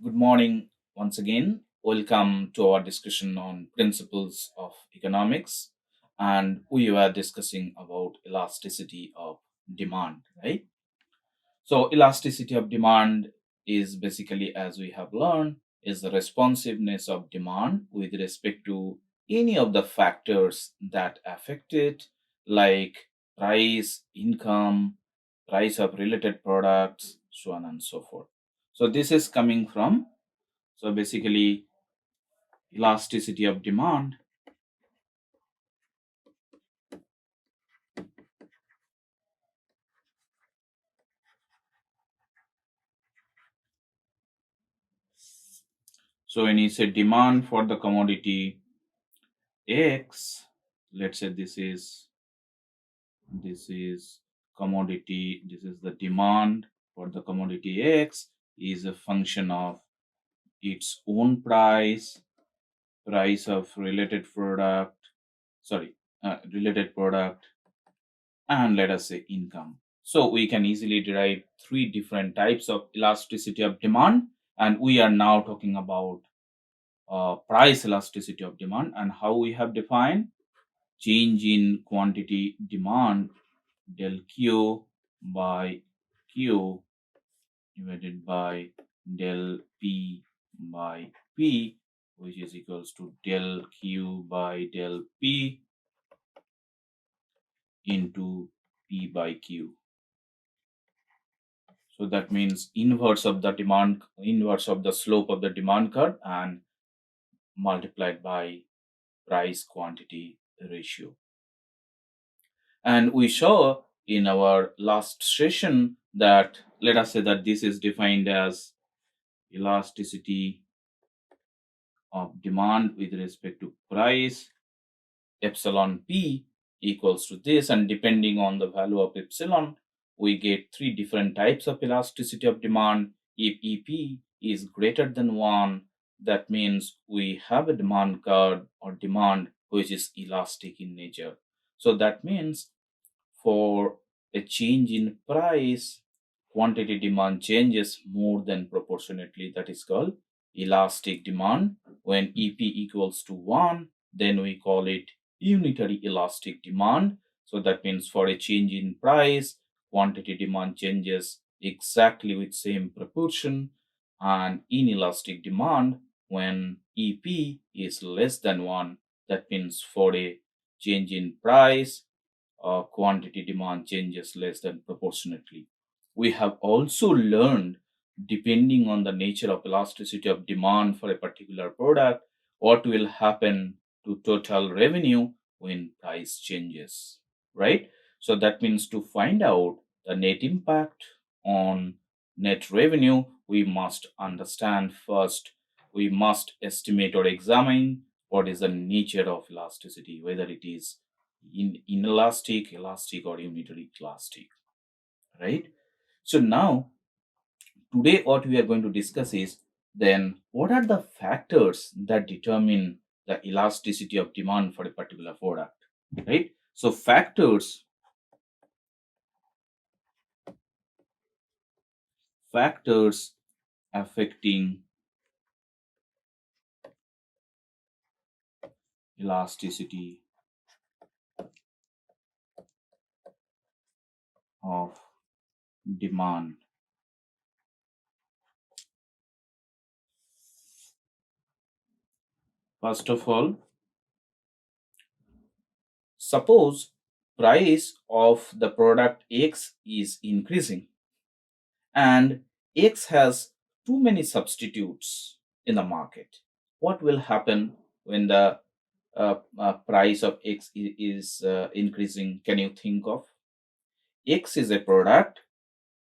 Good morning once again. Welcome to our discussion on principles of economics. And we were discussing about elasticity of demand, right? So, elasticity of demand is basically, as we have learned, is the responsiveness of demand with respect to any of the factors that affect it, like price, income, price of related products, so on and so forth. So, this is coming from basically elasticity of demand. So when you say demand for the commodity X, let's say this is commodity, this is the demand for the commodity X is a function of its own price, price of related product, sorry, related product, and let us say income. So we can easily derive three different types of elasticity of demand, and we are now talking about price elasticity of demand and how we have defined change in quantity demand del Q by Q divided by del P by P, which is equals to del Q by del P into P by Q. So that means inverse of the slope of the demand curve and multiplied by price quantity ratio. And we saw in our last session that let us say that this is defined as elasticity of demand with respect to price epsilon p equals to this, and depending on the value of epsilon we get three different types of elasticity of demand. If ep is greater than 1, that means we have a demand curve or demand which is elastic in nature. So that means for a change in price, quantity demand changes more than proportionately. That is called elastic demand. When EP equals to 1, then we call it unitary elastic demand. So that means for a change in price, quantity demand changes exactly with same proportion. And inelastic demand, when EP is less than 1, that means for a change in price, quantity demand changes less than proportionately. We have also learned, depending on the nature of elasticity of demand for a particular product, what will happen to total revenue when price changes, right? So that means to find out the net impact on net revenue, we must understand first, we must estimate or examine what is the nature of elasticity, whether it is inelastic, elastic, or unitary elastic, right? So now, today, what we are going to discuss is then what are the factors that determine the elasticity of demand for a particular product, right? So factors affecting elasticity of demand. First of all, suppose price of the product X is increasing and X has too many substitutes in the market. What will happen when the price of X is increasing? Can you think of? X is a product.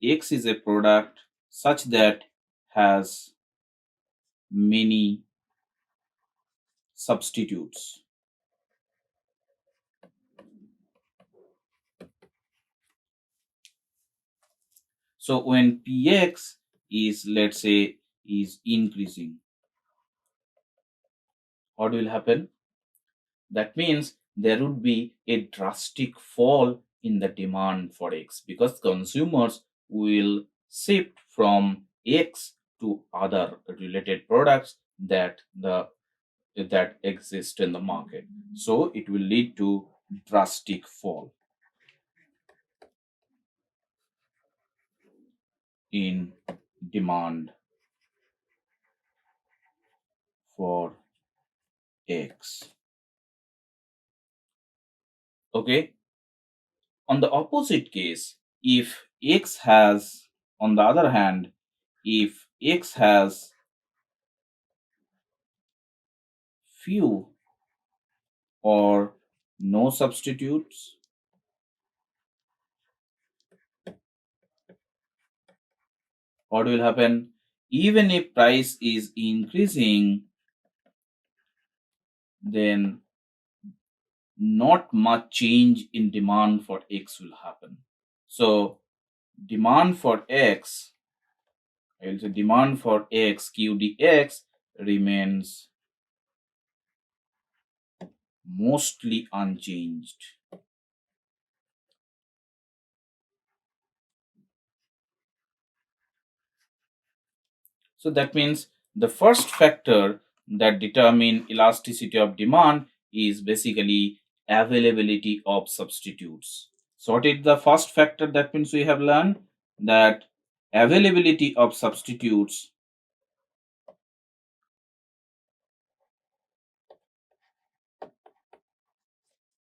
X is a product such that has many substitutes. So when Px is, let's say, is increasing, what will happen? That means there would be a drastic fall in the demand for X because consumers will shift from X to other related products that exist in the market. So it will lead to drastic fall in demand for X. Okay. On the opposite case, if X has, on the other hand, if X has few or no substitutes, what will happen? Even if price is increasing, then not much change in demand for X will happen. So demand for X, I will say demand for X, QDX remains mostly unchanged. So that means the first factor that determine elasticity of demand is basically availability of substitutes. So what is the first factor? That means we have learned that availability of substitutes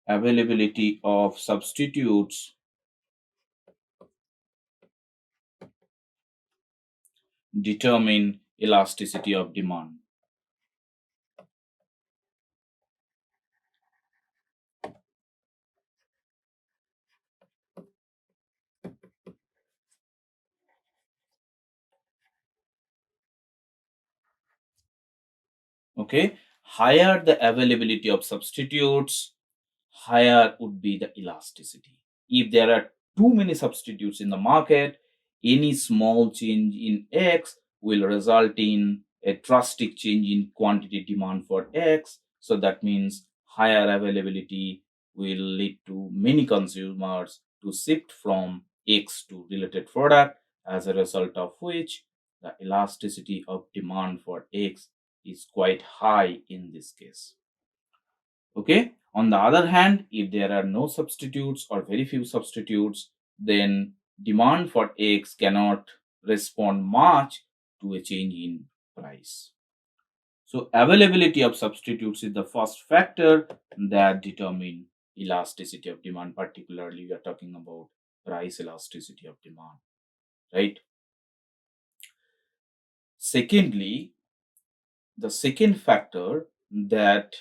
availability of substitutes determine elasticity of demand. Okay, higher the availability of substitutes, higher would be the elasticity. If there are too many substitutes in the market, any small change in X will result in a drastic change in quantity demand for X. So that means higher availability will lead to many consumers to shift from X to related product, as a result of which the elasticity of demand for X is quite high in this case. Okay. On the other hand, if there are no substitutes or very few substitutes, then demand for eggs cannot respond much to a change in price. So availability of substitutes is the first factor that determine elasticity of demand. Particularly, we are talking about price elasticity of demand, right? Secondly, the second factor that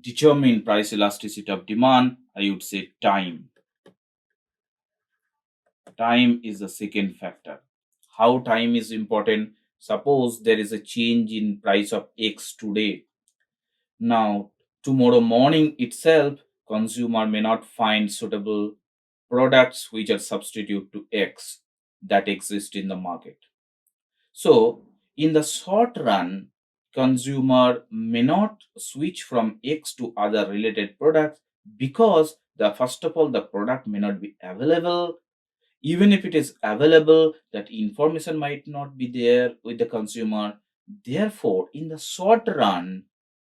determine price elasticity of demand, I would say time. Time is the second factor. How time is important? Suppose there is a change in price of X today. Now, tomorrow morning itself, consumer may not find suitable products which are substitute to X that exist in the market. So, in the short run, consumer may not switch from X to other related products because the first of all the product may not be available. Even if it is available, that information might not be there with the consumer. Therefore, in the short run,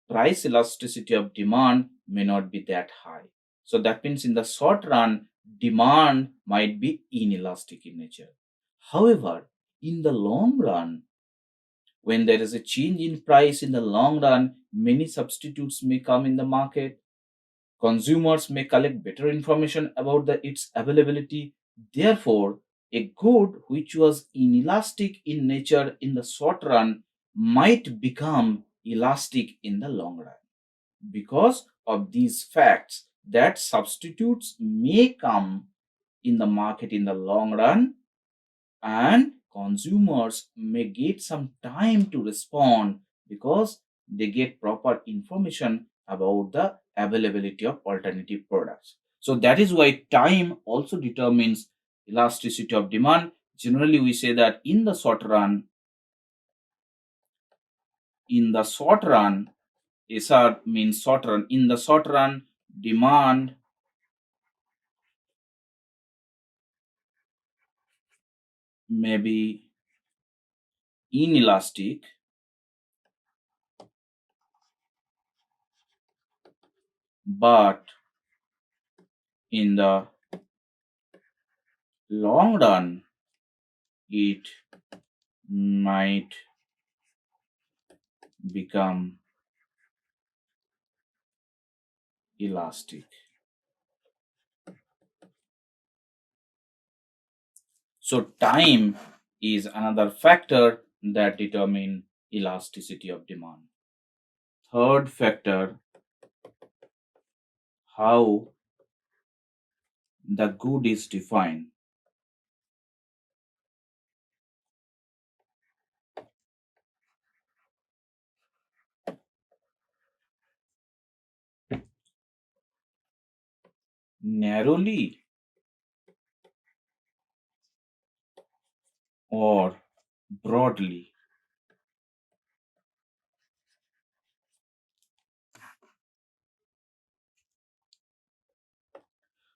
price elasticity of demand may not be that high. So that means in the short run, demand might be inelastic in nature. However, in the long run, when there is a change in price in the long run, many substitutes may come in the market. Consumers may collect better information about its availability. Therefore, a good which was inelastic in nature in the short run might become elastic in the long run. Because of these facts, that substitutes may come in the market in the long run, and consumers may get some time to respond because they get proper information about the availability of alternative products. So that is why time also determines elasticity of demand. Generally, we say that in the short run, SR means short run. In the short run, demand may be inelastic, but in the long run, it might become elastic. So time is another factor that determine elasticity of demand. Third factor, how the good is defined. Narrowly or broadly.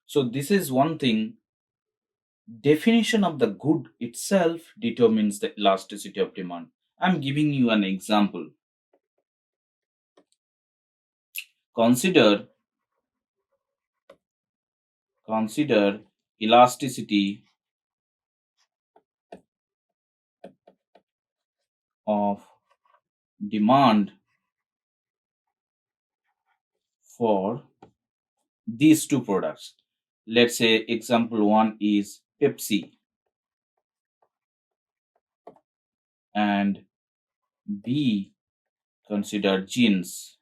So this is one thing. Definition of the good itself determines the elasticity of demand. I'm giving you an example. Consider consider elasticity of demand for these two products. Let's say example one is Pepsi and B consider jeans.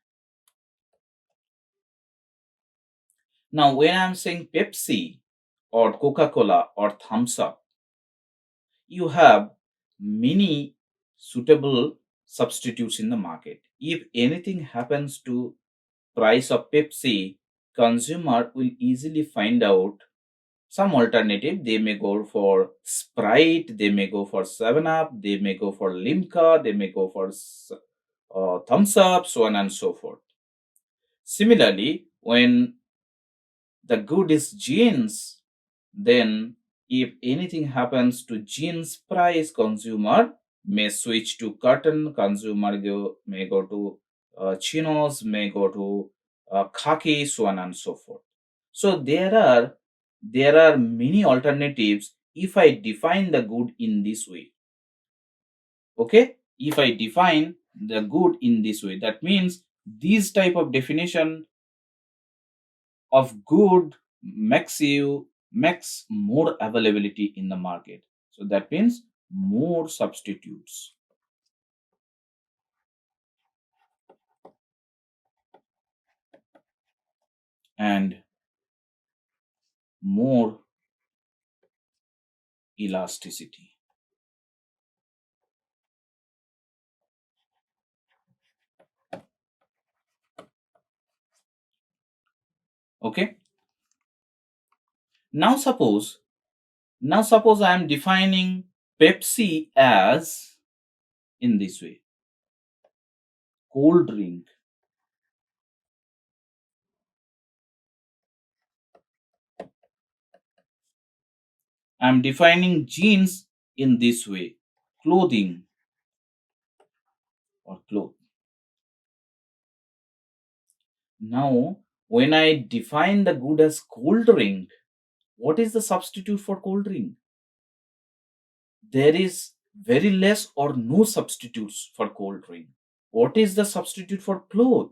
Now when I'm saying Pepsi or Coca-Cola or Thumbs Up, you have many suitable substitutes in the market. If anything happens to price of Pepsi, consumer will easily find out some alternative. They may go for Sprite, they may go for 7 Up, they may go for Limca, they may go for Thumbs Up, so on and so forth. Similarly, when the good is jeans, then if anything happens to jeans price, consumer may switch to cotton, may go to chinos, may go to khaki, so on and so forth. So there are many alternatives if I define the good in this way. Okay, if I define the good in this way, that means these type of definition of good makes more availability in the market. So that means more substitutes and more elasticity. Okay. Now suppose I am defining Pepsi as in this way. Cold drink. I am defining jeans in this way. Clothing or cloth. Now, when I define the good as cold drink, what is the substitute for cold drink? There is very less or no substitutes for cold drink. What is the substitute for cloth?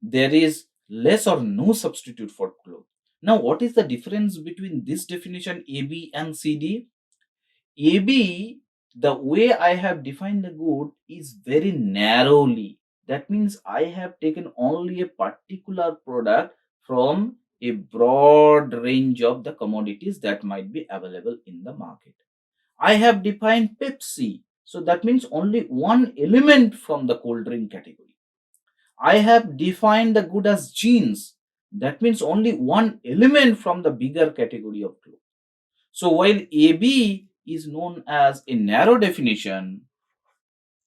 There is less or no substitute for cloth. Now, what is the difference between this definition AB and CD? AB, the way I have defined the good is very narrowly. That means I have taken only a particular product from a broad range of the commodities that might be available in the market. I have defined Pepsi. So that means only one element from the cold drink category. I have defined the good as jeans. That means only one element from the bigger category of clothes. So while AB is known as a narrow definition,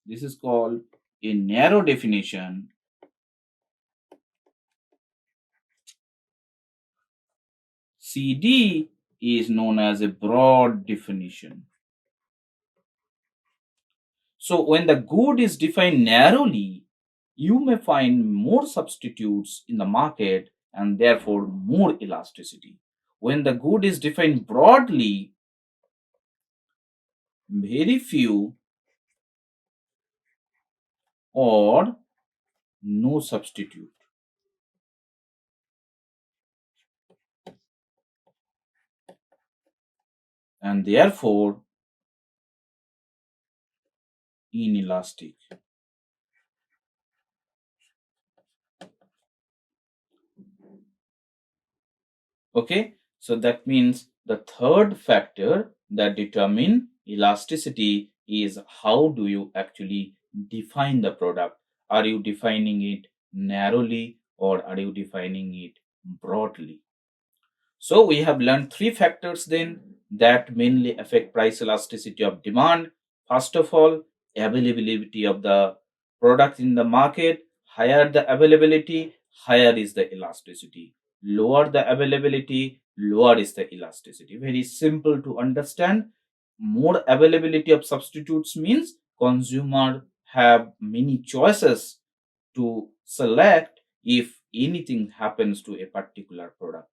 this is called a narrow definition. CD is known as a broad definition. So when the good is defined narrowly, you may find more substitutes in the market and therefore more elasticity. When the good is defined broadly, very few or no substitute. And therefore inelastic. Okay, so that means the third factor that determine elasticity is how do you actually define the product? Are you defining it narrowly or are you defining it broadly? So we have learned three factors then that mainly affect price elasticity of demand. First of all, availability of the product in the market. Higher the availability, higher is the elasticity. Lower the availability, lower is the elasticity. Very simple to understand. More availability of substitutes means consumer have many choices to select if anything happens to a particular product.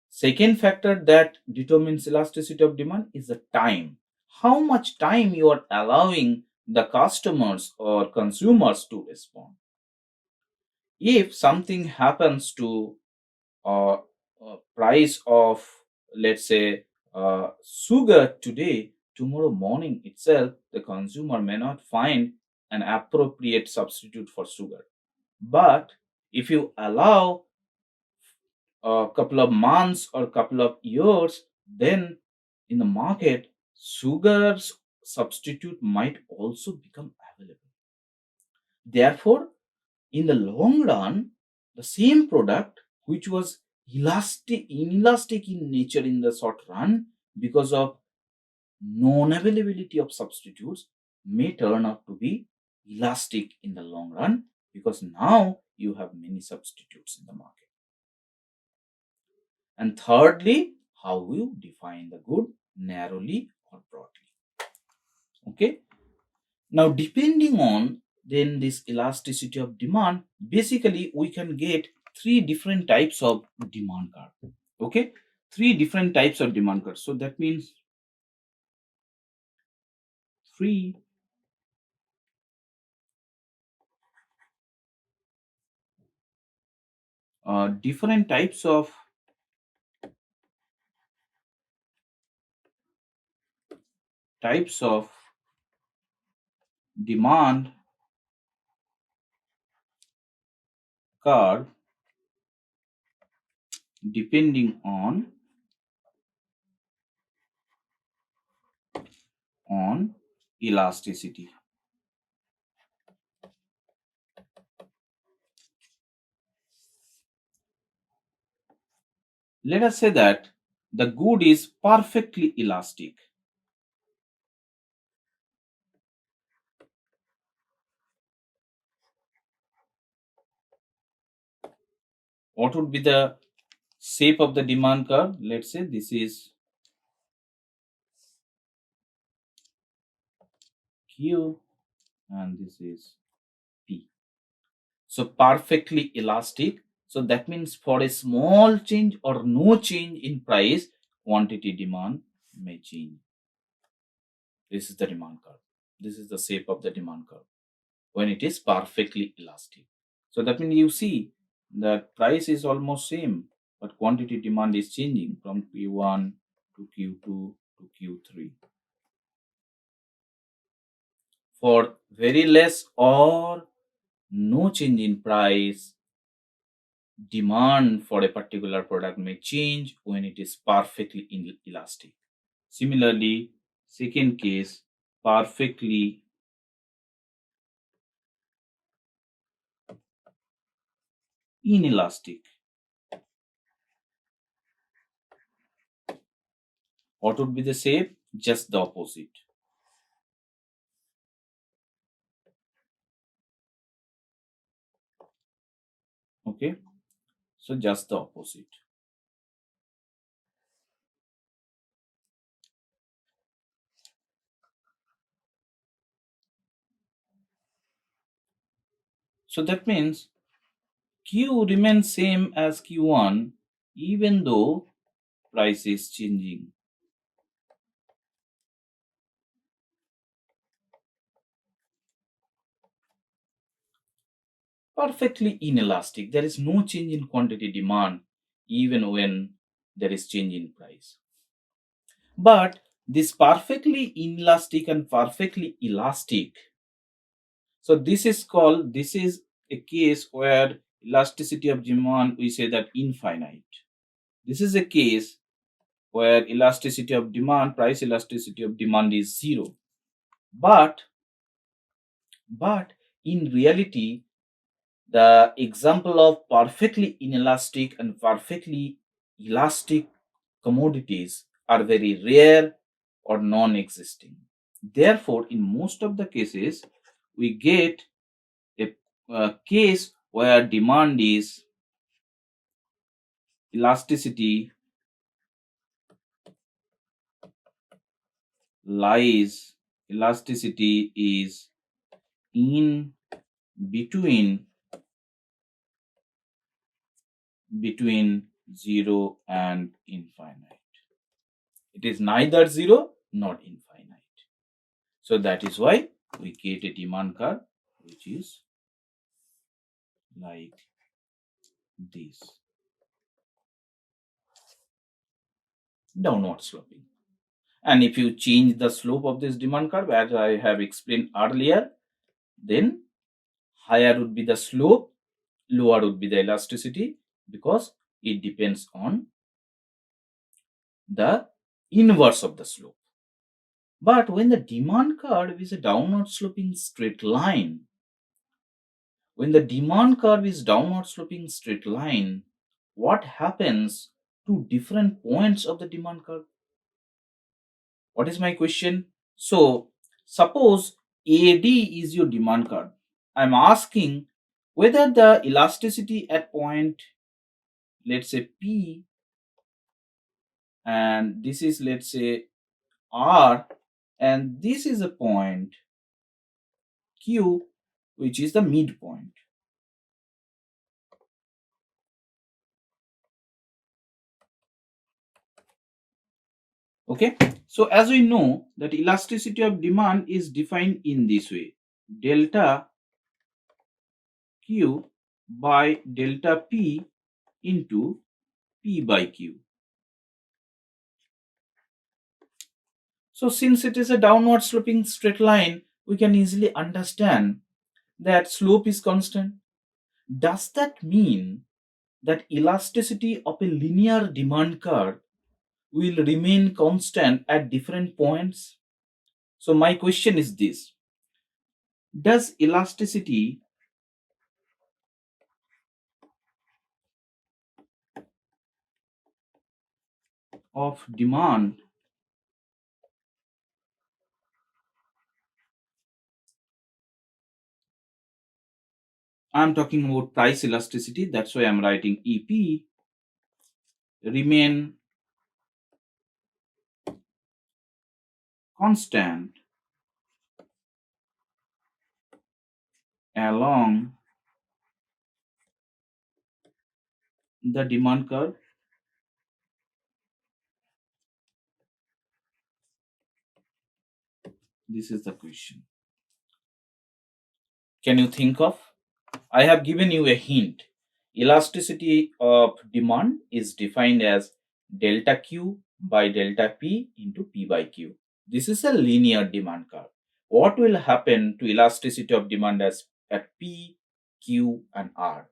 Second factor that determines elasticity of demand is the time. How much time you are allowing the customers or consumers to respond. If something happens to price of, let's say, sugar today, tomorrow morning itself, the consumer may not find an appropriate substitute for sugar. But if you allow a couple of months or couple of years, then in the market, sugar's substitute might also become available. Therefore, in the long run, the same product which was inelastic in nature in the short run because of non-availability of substitutes may turn out to be elastic in the long run because now you have many substitutes in the market. And thirdly, how you define the good narrowly or broadly. Okay. Now, depending on then this elasticity of demand, basically we can get three different types of demand curve. Okay. Three different types of demand curve. So that means three different types of demand curve depending on elasticity. Let us say that the good is perfectly elastic. What would be the shape of the demand curve? Let's say this is Q and this is P. So perfectly elastic. So that means for a small change or no change in price, quantity demand may change. This is the demand curve. This is the shape of the demand curve when it is perfectly elastic. So that means you see that price is almost same, but quantity demand is changing from Q1 to Q2 to Q3. For very less or no change in price, demand for a particular product may change when it is perfectly elastic. Similarly, second case, perfectly inelastic. What would be the shape? Just the opposite. Okay, so just the opposite. So that means Q remains same as Q1 even though price is changing. Perfectly inelastic. There is no change in quantity demand even when there is change in price. But this perfectly inelastic and perfectly elastic. So this is a case where elasticity of demand we say that infinite. This is a case where elasticity of demand, price elasticity of demand is zero. But in reality, the example of perfectly inelastic and perfectly elastic commodities are very rare or non-existing. Therefore, in most of the cases, we get a case where demand is elasticity lies, elasticity is in between 0 and infinite. It is neither 0 nor infinite. So that is why we get a demand curve which is like this, downward sloping. And if you change the slope of this demand curve as I have explained earlier, then higher would be the slope, lower would be the elasticity, because it depends on the inverse of the slope. But when the demand curve is a downward sloping straight line, when the demand curve is downward sloping straight line, what happens to different points of the demand curve? What is my question? So, suppose AD is your demand curve. I'm asking whether the elasticity at point, let's say P, and this is, let's say, R, and this is a point Q, which is the midpoint. Okay, so as we know that elasticity of demand is defined in this way: delta Q by delta P into P by Q. So since it is a downward sloping straight line, we can easily understand that slope is constant. Does that mean that elasticity of a linear demand curve will remain constant at different points? So my question is this: does elasticity of demand I'm talking about price elasticity, that's why I'm writing EP, remain constant along the demand curve? This is the question. Can you think of? I have given you a hint. Elasticity of demand is defined as delta Q by delta P into P by Q. This is a linear demand curve. What will happen to elasticity of demand as at P, Q, and R?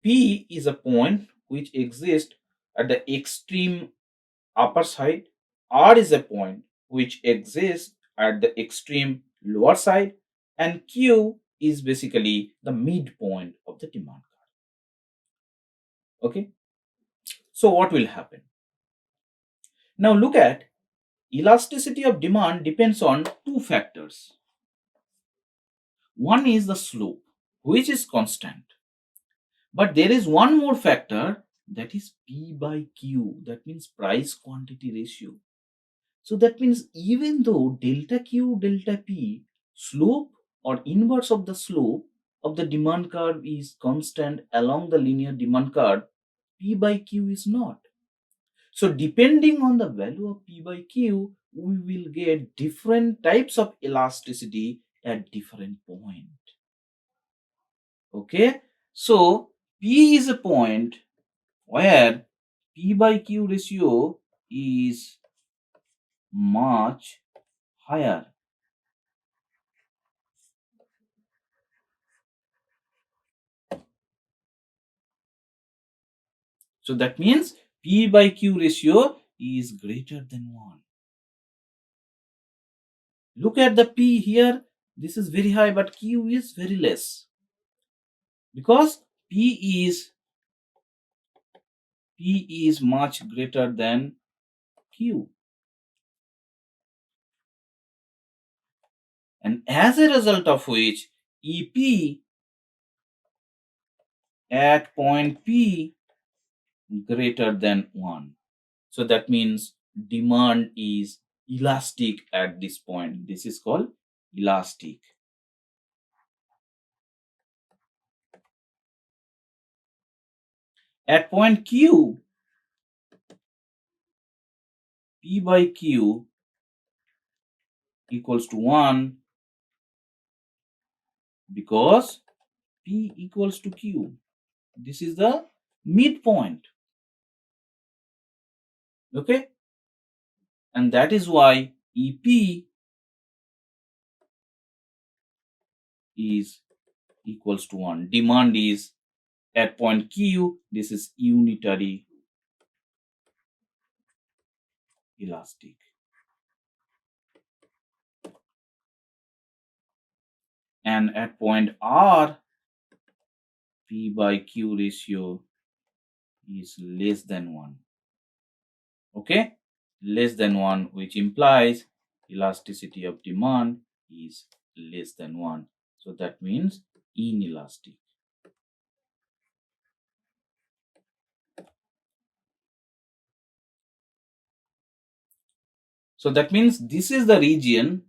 P is a point which exists at the extreme upper side. R is a point which exists at the extreme lower side, and Q is basically the midpoint of the demand curve. Okay, so what will happen? Now look at elasticity of demand depends on two factors. One is the slope, which is constant, but there is one more factor, that is P by Q, that means price quantity ratio. So that means even though delta Q, delta P, slope or inverse of the slope of the demand curve is constant along the linear demand curve, P by Q is not. So depending on the value of P by Q, we will get different types of elasticity at different point. Okay, so P is a point where P by Q ratio is much higher. So that means P by Q ratio is greater than 1. Look at the P here. This is very high, but Q is very less. Because P is much greater than Q. And as a result of which, EP at point P greater than 1. So that means demand is elastic at this point. This is called elastic. At point Q, P by Q equals to 1 because P equals to Q. This is the midpoint. Okay? And that is why EP is equals to 1. Demand is at point Q. This is unitary elastic. And at point R, P by Q ratio is less than 1. Okay? Less than 1, which implies elasticity of demand is less than 1. So that means inelastic. So that means this is the region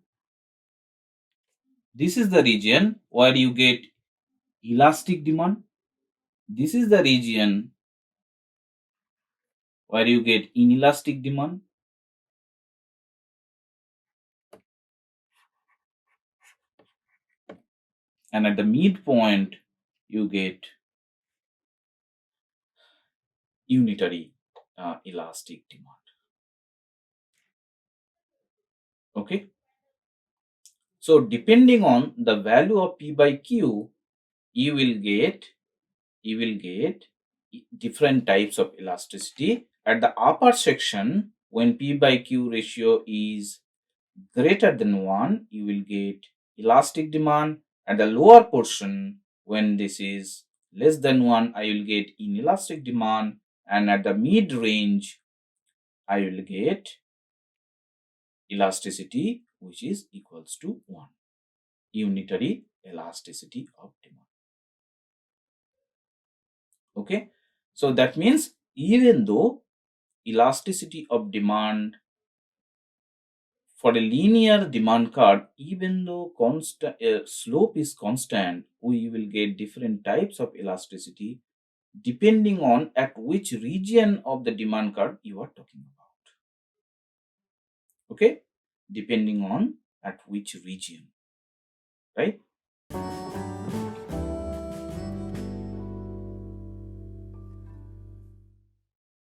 where you get elastic demand. This is the region where you get inelastic demand. And at the midpoint, you get unitary elastic demand. Okay. So depending on the value of P by Q, you will get different types of elasticity. At the upper section, when P by Q ratio is greater than 1, you will get elastic demand. At the lower portion, when this is less than 1, I will get inelastic demand. And at the mid range, I will get elasticity which is equals to 1. Unitary elasticity of demand. Okay. So that means even though elasticity of demand for a linear demand curve, even though slope is constant, we will get different types of elasticity depending on at which region of the demand curve you are talking about. Okay, depending on at which region, right?